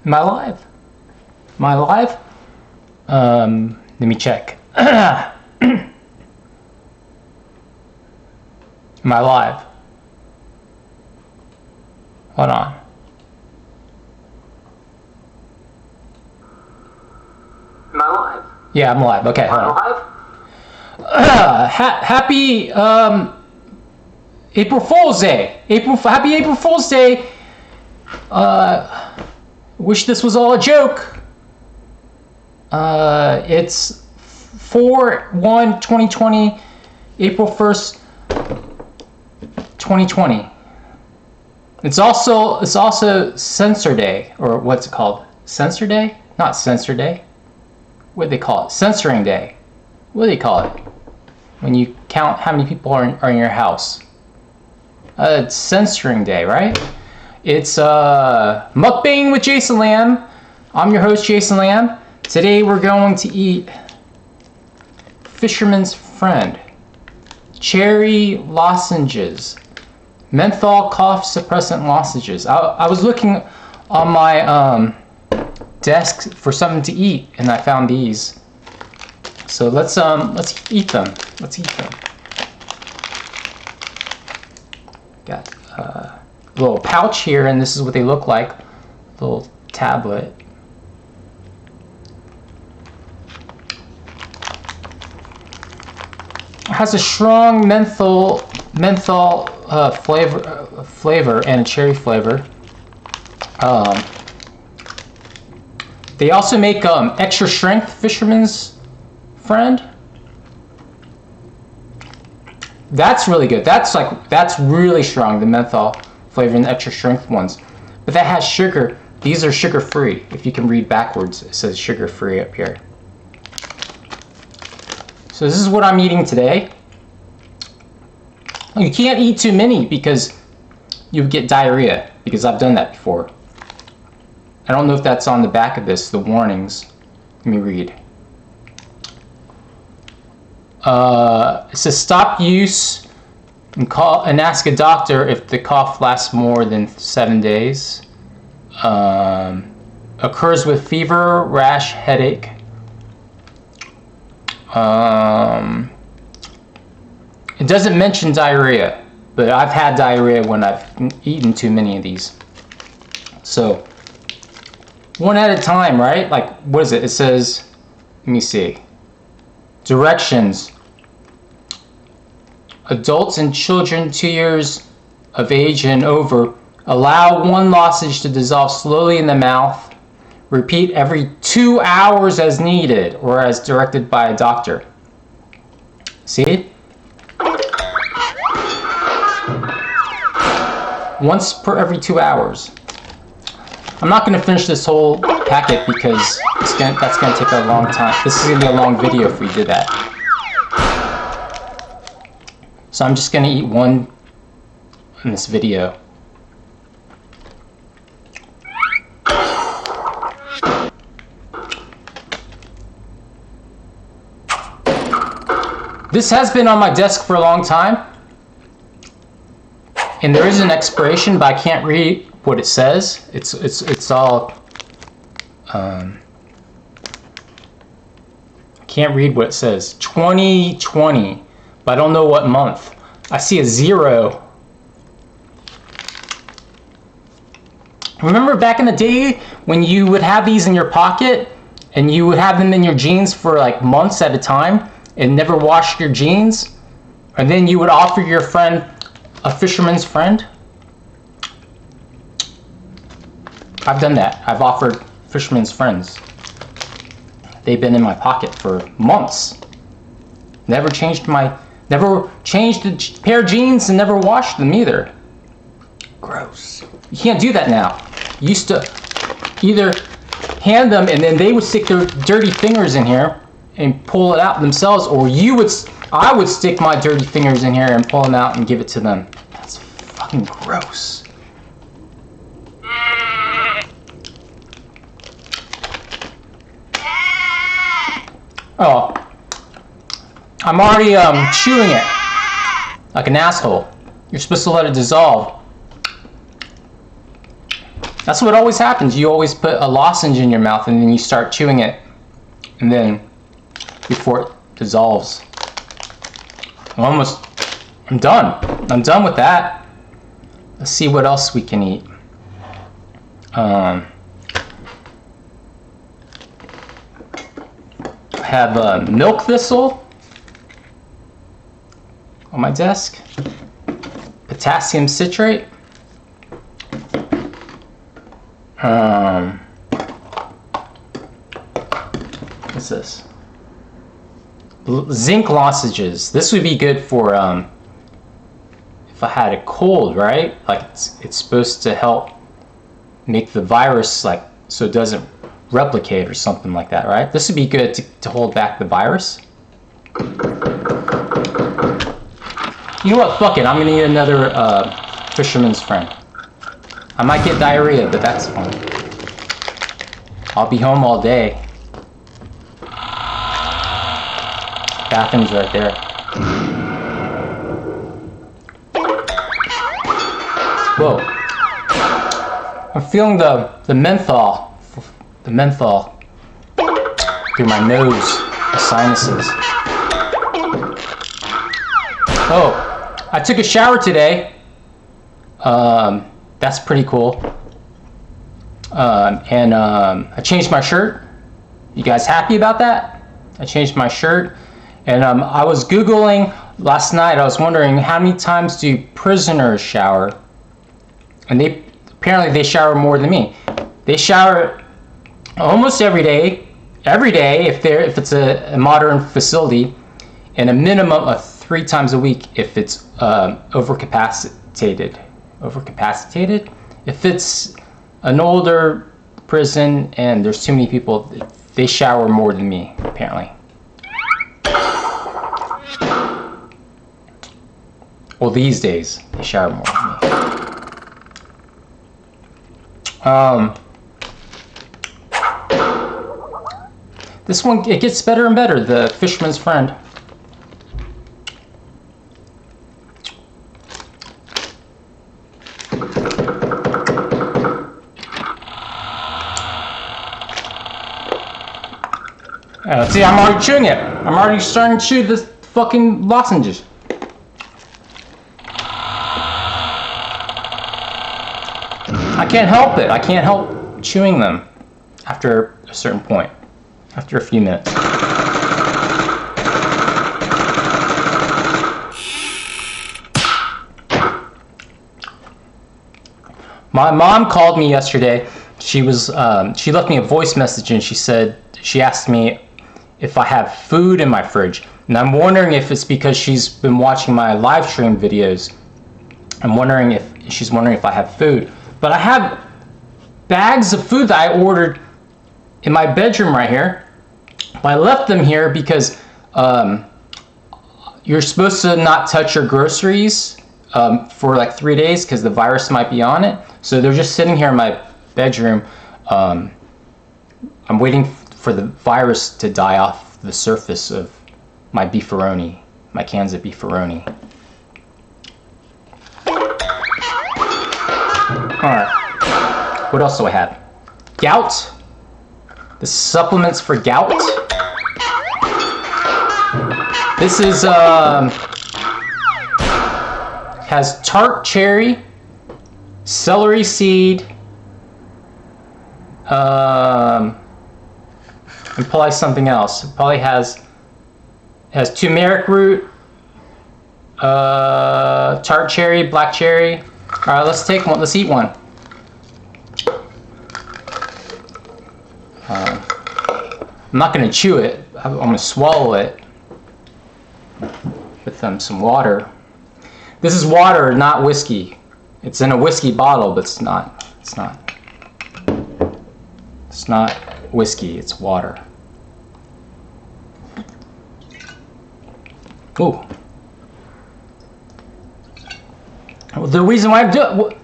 Am I live? Am I live? Let me check. Am I live? Hold on. Am I live? Yeah, I'm live. Okay, hold on. Happy April Fool's Day. Happy April Fool's Day. Wish this was all a joke. It's 4/1/2020, April 1st, 2020. It's also Censor Day, or what's it called? Censor Day? Not Censor Day. What do they call it? Censoring Day. What do they call it? When you count how many people are in your house. It's Censoring Day, right? It's Mukbanging with Jason Lamb. I'm your host, Jason Lamb. Today we're going to eat Fisherman's Friend. Cherry Lozenges. Menthol cough suppressant lozenges. I was looking on my desk for something to eat, and I found these. So let's eat them. Let's eat them. Got a little pouch here, and this is what they look like. Little tablet. It has a strong menthol flavor and a cherry flavor. They also make extra strength Fisherman's Friend. That's really good. That's really strong, the menthol flavor and the extra strength ones. But that has sugar. These are sugar free. If you can read backwards, it says sugar free up here. So this is what I'm eating today. You can't eat too many because you get diarrhea, because I've done that before. I don't know if that's on the back of this, the warnings. Let me read. It says stop use and ask a doctor if the cough lasts more than 7 days. Occurs with fever, rash, headache. It doesn't mention diarrhea, but I've had diarrhea when I've eaten too many of these. So, one at a time, right? Like, what is it? It says, let me see. Directions. Adults and children 2 years of age and over, allow one lozenge to dissolve slowly in the mouth. Repeat every 2 hours as needed or as directed by a doctor. See? Once per every 2 hours. I'm not going to finish this whole packet because that's going to take a long time. This is going to be a long video if we did that. So I'm just going to eat one in this video. This has been on my desk for a long time. And there is an expiration, but I can't read what it says. It's all I can't read what it says. 2020, but I don't know what month. I see a 0. Remember back in the day when you would have these in your pocket and you would have them in your jeans for like months at a time and never wash your jeans, and then you would offer your friend a Fisherman's Friend? I've done that. I've offered Fisherman's Friends. They've been in my pocket for months. Never changed a pair of jeans and never washed them either. Gross. You can't do that now. You used to either hand them and then they would stick their dirty fingers in here and pull it out themselves, or I would stick my dirty fingers in here and pull them out and give it to them. That's fucking gross. Oh, I'm already chewing it like an asshole. You're supposed to let it dissolve. That's what always happens. You always put a lozenge in your mouth and then you start chewing it, and then before it dissolves. I'm done. I'm done with that. Let's see what else we can eat. I have a milk thistle on my desk. Potassium citrate. What's this? Zinc lozenges. This would be good for if I had a cold, right? Like it's supposed to help make the virus, like, so it doesn't replicate or something like that, right? This would be good to hold back the virus. You know what? Fuck it. I'm gonna eat another Fisherman's Friend. I might get diarrhea, but that's fine. I'll be home all day. Bathroom's right there. Whoa. I'm feeling the menthol through my nose, the sinuses. Oh, I took a shower today. That's pretty cool. I changed my shirt. You guys happy about that? I changed my shirt. And I was Googling last night. I was wondering how many times do prisoners shower? And apparently they shower more than me. They shower almost every day if it's a modern facility, and a minimum of 3 times a week if it's overcapacitated. If it's an older prison and there's too many people, they shower more than me, apparently. Well, these days they shower more than me. This one, it gets better and better, the Fisherman's Friend. See, I'm already chewing it. I'm already starting to chew the fucking lozenges. I can't help it. I can't help chewing them after a certain point, after a few minutes. My mom called me yesterday. She left me a voice message, and she asked me if I have food in my fridge. And I'm wondering if it's because she's been watching my live stream videos. I'm wondering if she's wondering if I have food. But I have bags of food that I ordered in my bedroom right here. But I left them here because you're supposed to not touch your groceries for like 3 days because the virus might be on it. So they're just sitting here in my bedroom. I'm waiting for the virus to die off the surface of my beefaroni, my cans of beefaroni. Alright, what else do I have? Gout. The supplements for gout. This is, has tart cherry, celery seed, and probably something else. It probably has turmeric root, tart cherry, black cherry. All right, let's take one. Let's eat one. I'm not gonna chew it. I'm gonna swallow it with some water. This is water, not whiskey. It's in a whiskey bottle, but it's not. It's not. It's not whiskey. It's water. Ooh. The reason why I'm doing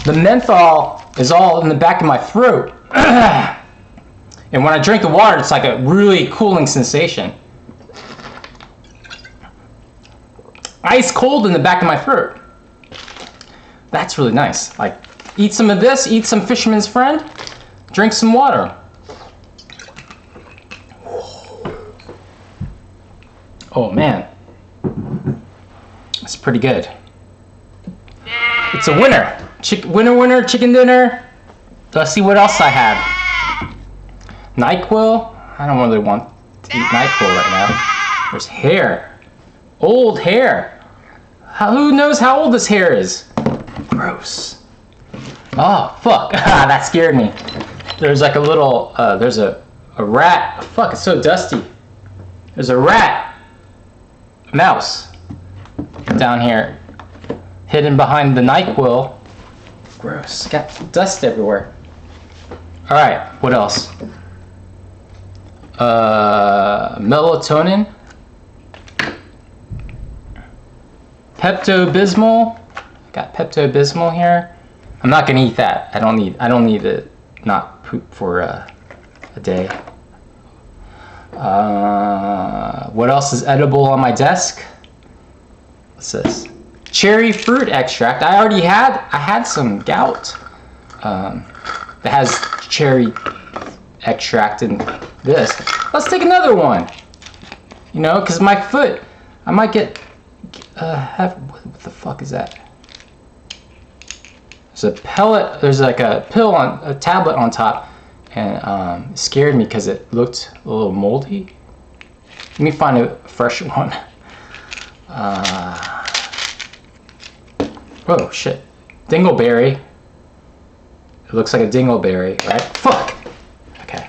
the menthol is all in the back of my throat, and when I drink the water, it's like a really cooling sensation. Ice cold in the back of my throat. That's really nice. Like Eat some of this, eat some Fisherman's Friend, drink some water. Oh man, it's pretty good. It's a winner. Winner, chicken dinner. Let's see what else I have. NyQuil. I don't really want to eat NyQuil right now. There's hair. Old hair. Who knows how old this hair is? Gross. Oh, fuck. That scared me. There's like a little, there's a rat. Fuck, it's so dusty. There's a rat. Mouse. Down here. Hidden behind the NyQuil. Gross. Got dust everywhere. Alright, what else? Melatonin. Pepto-Bismol. Got Pepto-Bismol here. I'm not gonna eat that. I don't need to not poop for a day. What else is edible on my desk? What's this? Cherry fruit extract. I had some gout that has cherry extract in this. Let's take another one. You know, because my foot, I might get what the fuck is that? There's a pellet. There's like a tablet on top, and it scared me because it looked a little moldy. Let me find a fresh one. Oh shit, dingleberry. It looks like a dingleberry, right? Fuck. Okay.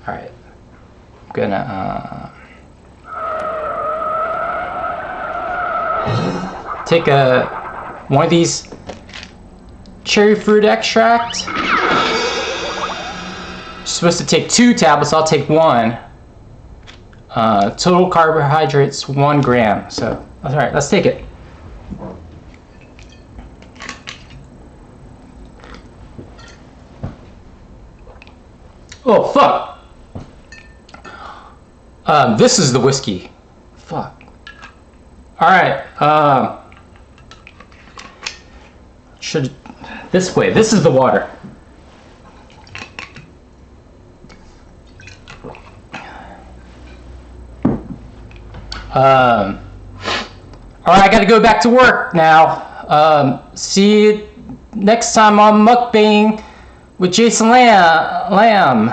All right. I'm gonna take one of these cherry fruit extract. You're supposed to take 2 tablets. I'll take 1. Total carbohydrates 1 gram. So that's all right. Let's take it. Oh fuck! This is the whiskey. Fuck. All right. This way. This is the water. All right, I gotta go back to work now. See you next time on Mukbang with Jason Lamb.